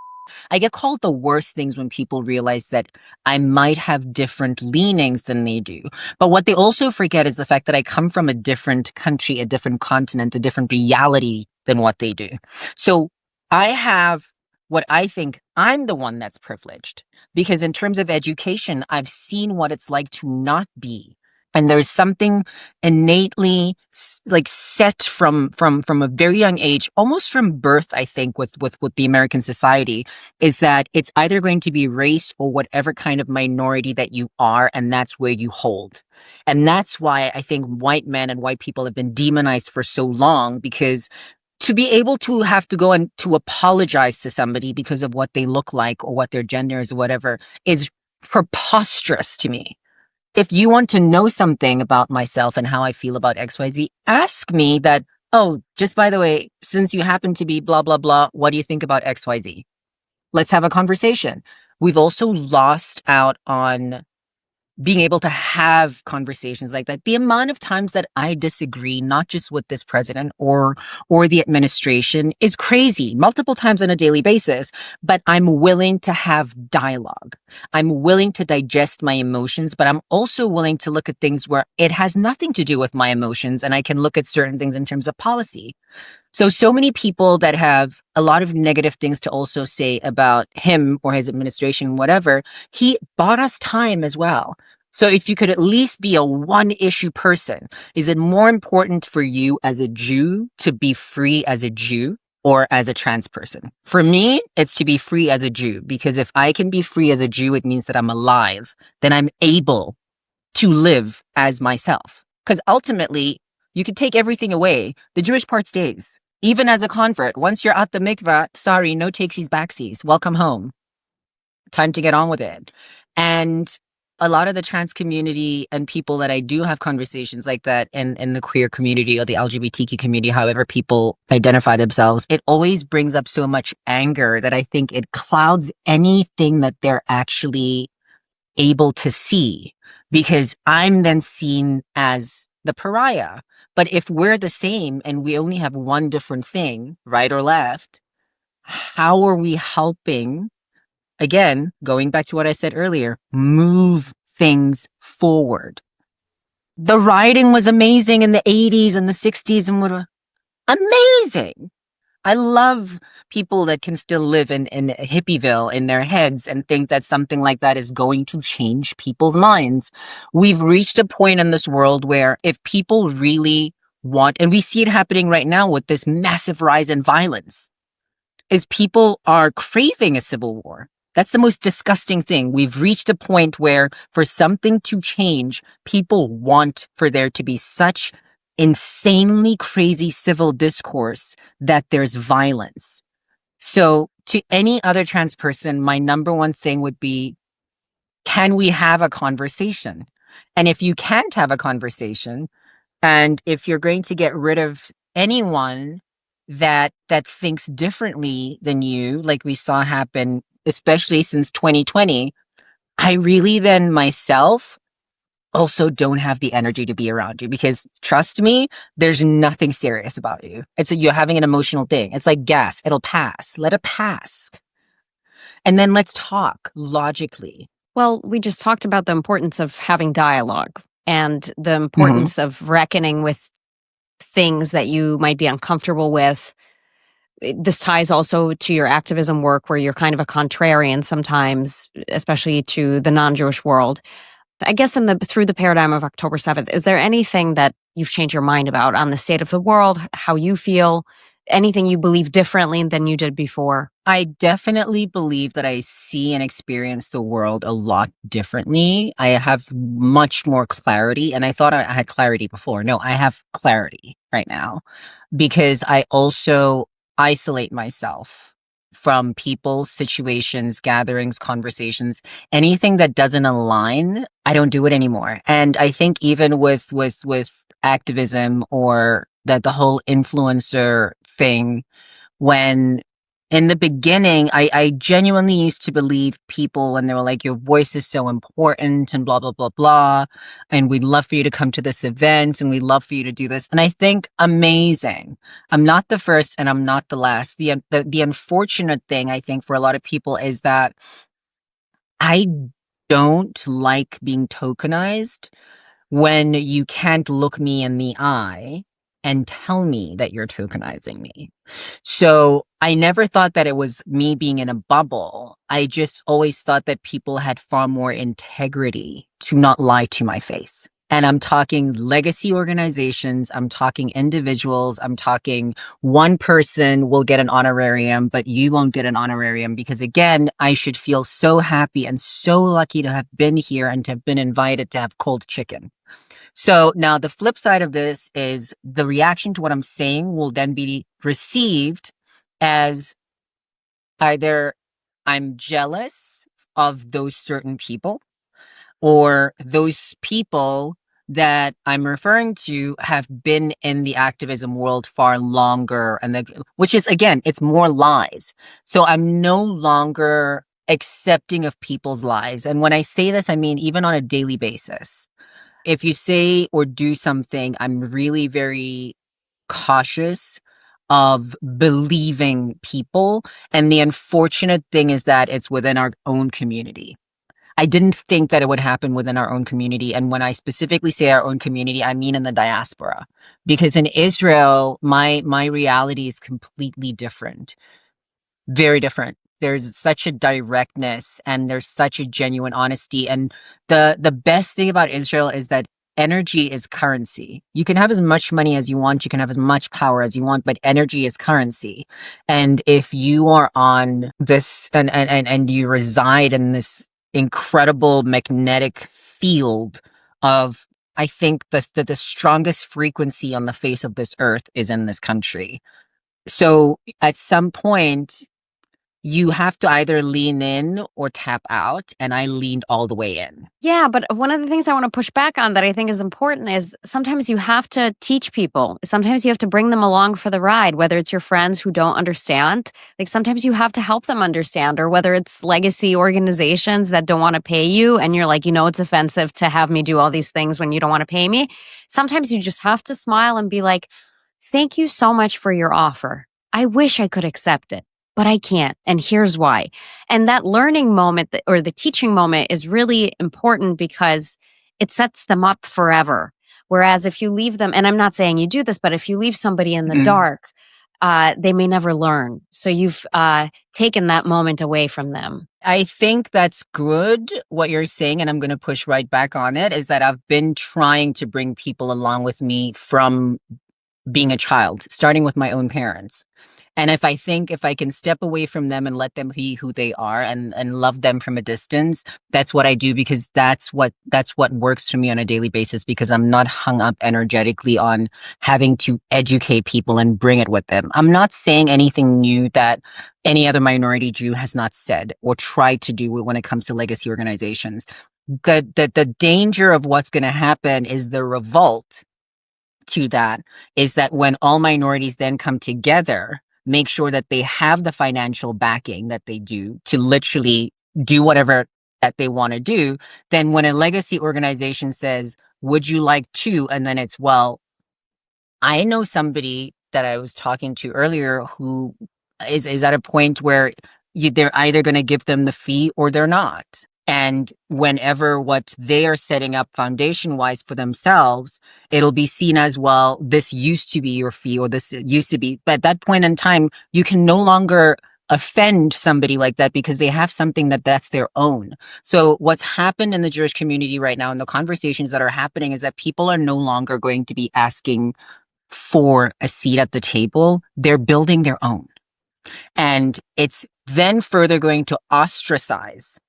the worst things when people realize that I might have different leanings than they do. But what they also forget is the fact that I come from a different country, a different continent, a different reality than what they do. So I have what I think I'm the one that's privileged because in terms of education, I've seen what it's like to not be. And there's something innately like set from a very young age, almost from birth, I think, with the American society, is that it's either going to be race or whatever kind of minority that you are, and that's where you hold. And that's why I think white men and white people have been demonized for so long, because to be able to have to go and to apologize to somebody because of what they look like or what their gender is or whatever is preposterous to me. If you want to know something about myself and how I feel about XYZ, ask me that, oh, just by the way, since you happen to be blah, blah, blah, what do you think about XYZ? Let's have a conversation. We've also lost out on being able to have conversations like that. The amount of times that I disagree, not just with this president or the administration, is crazy, multiple times on a daily basis, but I'm willing to have dialogue. I'm willing to digest my emotions, but I'm also willing to look at things where it has nothing to do with my emotions, and I can look at certain things in terms of policy. So many people that have a lot of negative things to also say about him or his administration, whatever, he bought us time as well. So if you could at least be a one issue person, is it more important for you as a Jew to be free as a Jew or as a trans person? For me, it's to be free as a Jew, because if I can be free as a Jew, it means that I'm alive. Then I'm able to live as myself. Because ultimately, you could take everything away. The Jewish part stays. Even as a convert, once you're at the mikvah, sorry, no takesies backsies. Welcome home. Time to get on with it. And a lot of the trans community and people that I do have conversations like that in the queer community or the LGBTQ community, however people identify themselves, it always brings up so much anger that I think it clouds anything that they're actually able to see, because I'm then seen as the pariah. But if we're the same and we only have one different thing, right or left, how are we helping, again, going back to what I said earlier, move things forward? The rioting was amazing in the 80s and the 60s and whatever. Amazing. I love people that can still live in Hippieville in their heads and think that something like that is going to change people's minds. We've reached a point in this world where if people really want, and we see it happening right now with this massive rise in violence, is people are craving a civil war. That's the most disgusting thing. We've reached a point where for something to change, people want for there to be such insanely crazy civil discourse that there's violence. So to any other trans person, my number one thing would be, can we have a conversation? And if you can't have a conversation, and if you're going to get rid of anyone that thinks differently than you, like we saw happen, especially since 2020, I really then myself also don't have the energy to be around you, because trust me, there's nothing serious about you. You're having an emotional thing. It's like gas. It'll pass. Let it pass. And then let's talk logically.
Well, we just talked about the importance of having dialogue and the
Mhm.
importance of reckoning with things that you might be uncomfortable with. This ties also to your activism work, where you're kind of a contrarian sometimes, especially to the non-Jewish world. I guess through the paradigm of October 7th, is there anything that you've changed your mind about on the state of the world, how you feel, anything you believe differently than you did before?
I definitely believe that I see and experience the world a lot differently. I have much more clarity, and I thought I had clarity before. No, I have clarity right now, because I also isolate myself from people, situations, gatherings, conversations, anything that doesn't align. I don't do it anymore. And I think even with activism, or that the whole influencer thing, when in the beginning, I genuinely used to believe people when they were like, your voice is so important and blah, blah, blah, blah. And we'd love for you to come to this event, and we'd love for you to do this. And I think amazing. I'm not the first and I'm not the last. The unfortunate thing, I think, for a lot of people is that I don't like being tokenized when you can't look me in the eye and tell me that you're tokenizing me. So I never thought that it was me being in a bubble. I just always thought that people had far more integrity to not lie to my face. And I'm talking legacy organizations, I'm talking individuals, I'm talking one person will get an honorarium, but you won't get an honorarium, because again, I should feel so happy and so lucky to have been here and to have been invited to have cold chicken. So now the flip side of this is the reaction to what I'm saying will then be received as either I'm jealous of those certain people, or those people that I'm referring to have been in the activism world far longer, which is, again, it's more lies. So I'm no longer accepting of people's lies. And when I say this, I mean even on a daily basis. If you say or do something, I'm really very cautious of believing people. And the unfortunate thing is that it's within our own community. I didn't think that it would happen within our own community. And when I specifically say our own community, I mean in the diaspora. Because in Israel, my reality is completely different. Very different. There's such a directness, and there's such a genuine honesty. And the best thing about Israel is that energy is currency. You can have as much money as you want, you can have as much power as you want, but energy is currency. And if you are on this and you reside in this incredible magnetic field of, I think the strongest frequency on the face of this earth is in this country. So at some point, you have to either lean in or tap out, and I leaned all the way in.
Yeah, but one of the things I want to push back on that I think is important is sometimes you have to teach people. Sometimes you have to bring them along for the ride, whether it's your friends who don't understand. Like sometimes you have to help them understand, or whether it's legacy organizations that don't want to pay you and you're like, it's offensive to have me do all these things when you don't want to pay me. Sometimes you just have to smile and be like, thank you so much for your offer. I wish I could accept it, but I can't. And here's why. And that learning moment or the teaching moment is really important because it sets them up forever. Whereas if you leave them, and I'm not saying you do this, but if you leave somebody in the dark, they may never learn. So you've taken that moment away from them.
I think that's good what you're saying, and I'm going to push right back on it, is that I've been trying to bring people along with me from being a child, starting with my own parents. And if I can step away from them and let them be who they are and love them from a distance, that's what I do, because that's what works for me on a daily basis, because I'm not hung up energetically on having to educate people and bring it with them. I'm not saying anything new that any other minority Jew has not said or tried to do when it comes to legacy organizations. The danger of what's going to happen is the revolt to that is that when all minorities then come together, make sure that they have the financial backing that they do to literally do whatever that they want to do. Then when a legacy organization says, would you like to? And then it's, well, I know somebody that I was talking to earlier who is at a point where they're either going to give them the fee or they're not. And whenever what they are setting up foundation wise for themselves, it'll be seen as, well, this used to be your fee, or this used to be. But at that point in time, you can no longer offend somebody like that because they have something that's their own. So what's happened in the Jewish community right now and the conversations that are happening is that people are no longer going to be asking for a seat at the table. They're building their own. And it's then further going to ostracize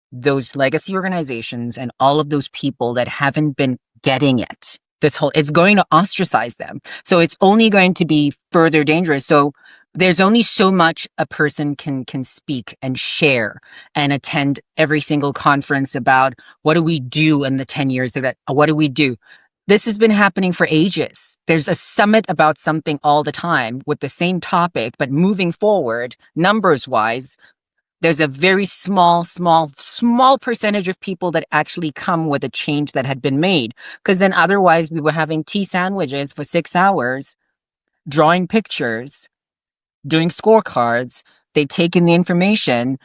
those legacy organizations and all of those people that haven't been getting it. It's going to ostracize them. So it's only going to be further dangerous. So there's only so much a person can speak and share and attend every single conference about what do we do in the 10 years of that. What do we do? This has been happening for ages. There's a summit about something all the time with the same topic, but moving forward, numbers wise, there's a very small percentage of people that actually come with a change that had been made. Because then otherwise we were having tea sandwiches for 6 hours, drawing pictures, doing scorecards. They take in the information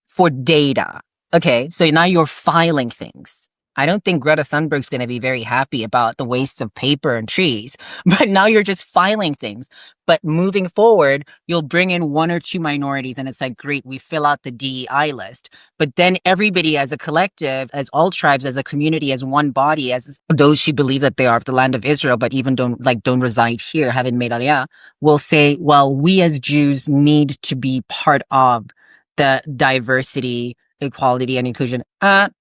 for data. Okay, so now you're filing things. I don't think Greta Thunberg's going to be very happy about the waste of paper and trees, but now you're just filing things. But moving forward, you'll bring in one or two minorities and it's like, great, we fill out the DEI list. But then everybody as a collective, as all tribes, as a community, as one body, as those who believe that they are of the land of Israel, but even don't reside here, haven't made Aliyah, will say, well, we as Jews need to be part of the diversity, equality, and inclusion.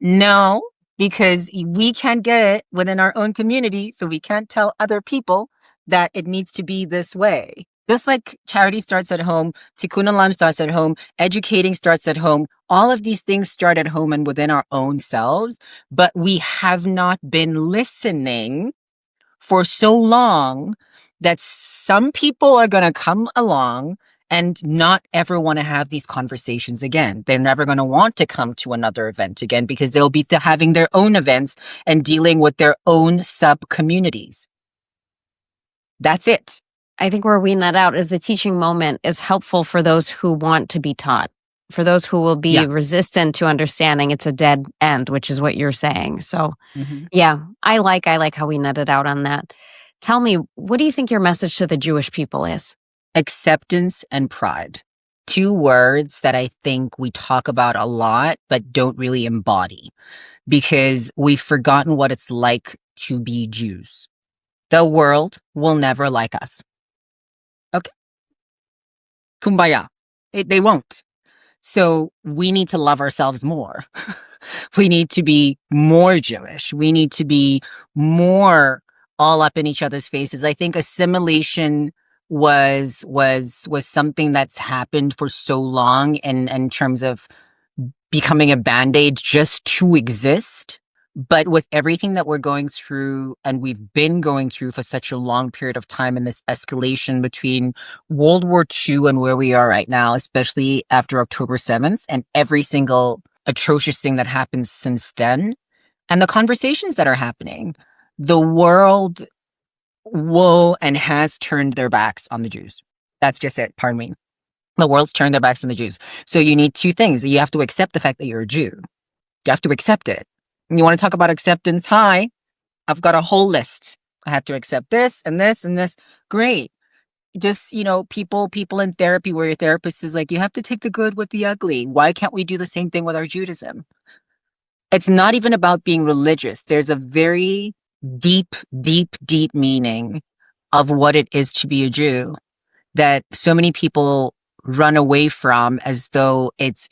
No, because we can't get it within our own community, so we can't tell other people that it needs to be this way. Just like charity starts at home, Tikkun Olam starts at home, educating starts at home, all of these things start at home and within our own selves, but we have not been listening for so long that some people are going to come along and not ever want to have these conversations again. They're never going to want to come to another event again because they'll be having their own events and dealing with their own sub-communities. That's it.
I think where we net out is the teaching moment is helpful for those who want to be taught. For those who will be resistant to understanding, it's a dead end, which is what you're saying. So, yeah, I like how we netted out on that. Tell me, what do you think your message to the Jewish people is?
Acceptance and pride. Two words that I think we talk about a lot, but don't really embody because we've forgotten what it's like to be Jews. The world will never like us. Okay. Kumbaya. They won't. So we need to love ourselves more. We need to be more Jewish. We need to be more all up in each other's faces. I think assimilation was something that's happened for so long in terms of becoming a band-aid just to exist. But with everything that we're going through and we've been going through for such a long period of time, and this escalation between World War II and where we are right now, especially after October 7th and every single atrocious thing that happens since then, and the conversations that are happening, the world will and has turned their backs on the Jews. That's just it. Pardon me. The world's turned their backs on the Jews. So you need two things. You have to accept the fact that you're a Jew. You have to accept it. And you want to talk about acceptance? Hi, I've got a whole list. I have to accept this and this and this. Great. Just, people in therapy where your therapist is like, you have to take the good with the ugly. Why can't we do the same thing with our Judaism? It's not even about being religious. There's a very deep, deep, deep meaning of what it is to be a Jew that so many people run away from as though it's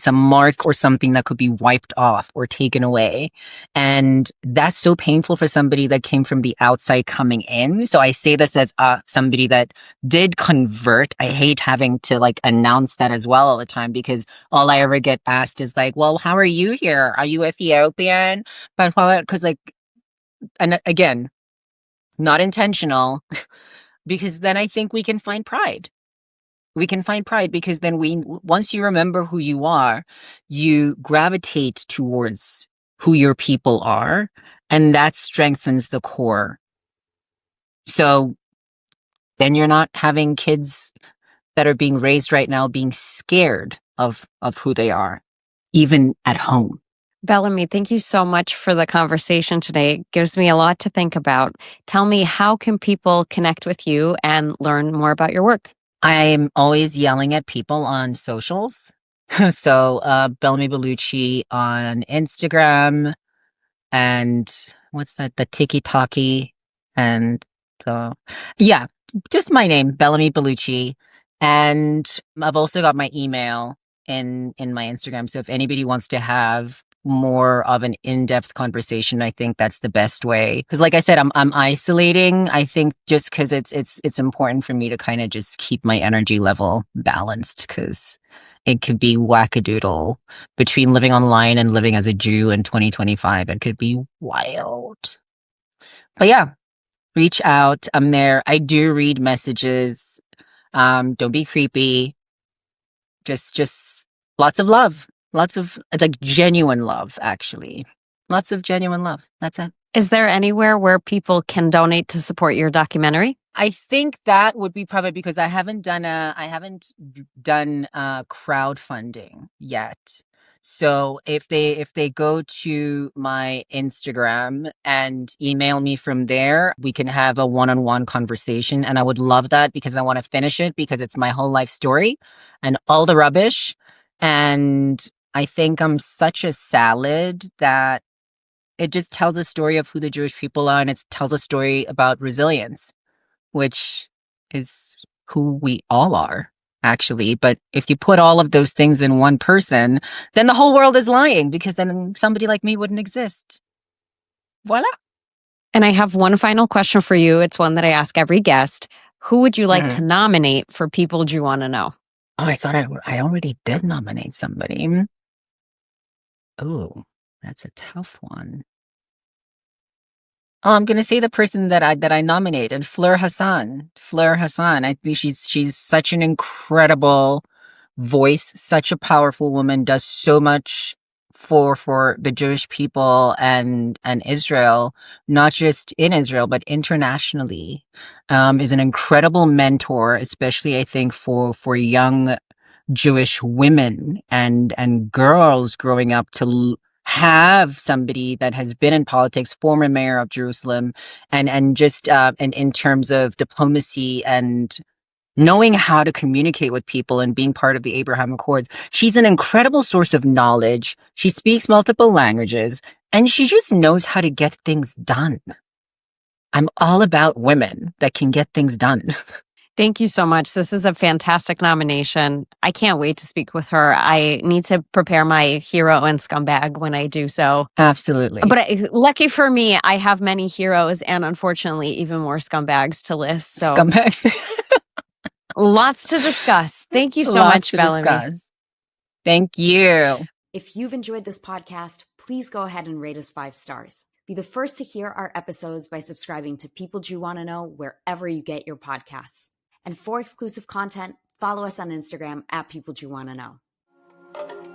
a mark or something that could be wiped off or taken away. And that's so painful for somebody that came from the outside coming in. So I say this as somebody that did convert. I hate having to like announce that as well all the time, because all I ever get asked is like, well, how are you here? Are you Ethiopian? But because like, and again, not intentional, because then I think we can find pride. We can find pride because then once you remember who you are, you gravitate towards who your people are, and that strengthens the core. So then you're not having kids that are being raised right now being scared of who they are, even at home.
Bellamy, thank you so much for the conversation today. It gives me a lot to think about. Tell me, how can people connect with you and learn more about your work?
I'm always yelling at people on socials. So, Bellamy Bellucci on Instagram, and what's that? The Tiki Talkie. And yeah, just my name, Bellamy Bellucci. And I've also got my email in my Instagram. So if anybody wants to have more of an in-depth conversation, I think that's the best way. Because like I said, I'm isolating. I think just because it's important for me to kind of just keep my energy level balanced, because it could be wackadoodle between living online and living as a Jew in 2025. It could be wild. But yeah, reach out. I'm there. I do read messages. Don't be creepy. Just lots of love. Lots of like genuine love, actually. Lots of genuine love. That's it.
Is there anywhere where people can donate to support your documentary?
I think that would be probably because I haven't done crowdfunding yet. So if they go to my Instagram and email me from there, we can have a one-on-one conversation. And I would love that, because I want to finish it, because it's my whole life story and all the rubbish. And I think I'm such a salad that it just tells a story of who the Jewish people are, and it tells a story about resilience, which is who we all are, actually. But if you put all of those things in one person, then the whole world is lying, because then somebody like me wouldn't exist. Voila.
And I have one final question for you. It's one that I ask every guest. Who would you like to nominate for People Jew Want to Know?
Oh, I thought I already did nominate somebody. Oh, that's a tough one. Oh, I'm gonna say the person that I nominated, Fleur Hassan. Fleur Hassan. I think she's such an incredible voice, such a powerful woman, does so much for the Jewish people and Israel, not just in Israel, but internationally. Is an incredible mentor, especially I think for young Jewish women and girls growing up to have somebody that has been in politics, former mayor of Jerusalem, and just and in terms of diplomacy and knowing how to communicate with people and being part of the Abraham Accords. She's an incredible source of knowledge. She speaks multiple languages, and she just knows how to get things done. I'm all about women that can get things done.
Thank you so much. This is a fantastic nomination. I can't wait to speak with her. I need to prepare my hero and scumbag when I do so.
Absolutely.
But lucky for me, I have many heroes and unfortunately even more scumbags to list. So
Scumbags.
lots to discuss. Thank you so much, Bellamy.
Thank you.
If you've enjoyed this podcast, please go ahead and rate us 5 stars. Be the first to hear our episodes by subscribing to People Jew Want to Know wherever you get your podcasts. And for exclusive content, follow us on Instagram at People Jew Want to Know.